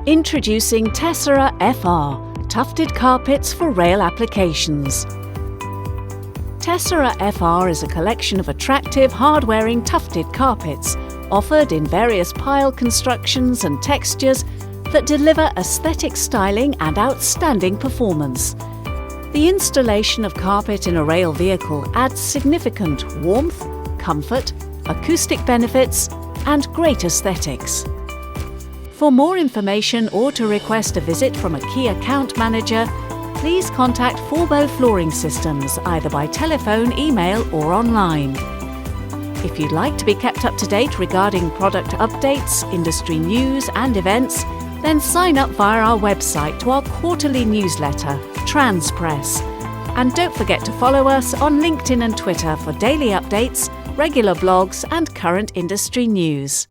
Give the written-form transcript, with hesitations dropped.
Introducing Tessera FR, tufted carpets for rail applications. Tessera FR is a collection of attractive, hard-wearing tufted carpets, offered in various pile constructions and textures that deliver aesthetic styling and outstanding performance. The installation of carpet in a rail vehicle adds significant warmth, comfort, acoustic benefits, and great aesthetics. For more information or to request a visit from a key account manager, please contact Forbo Flooring Systems either by telephone, email or online. If you'd like to be kept up to date regarding product updates, industry news and events, then sign up via our website to our quarterly newsletter, Transpress. And don't forget to follow us on LinkedIn and Twitter for daily updates, regular blogs and current industry news.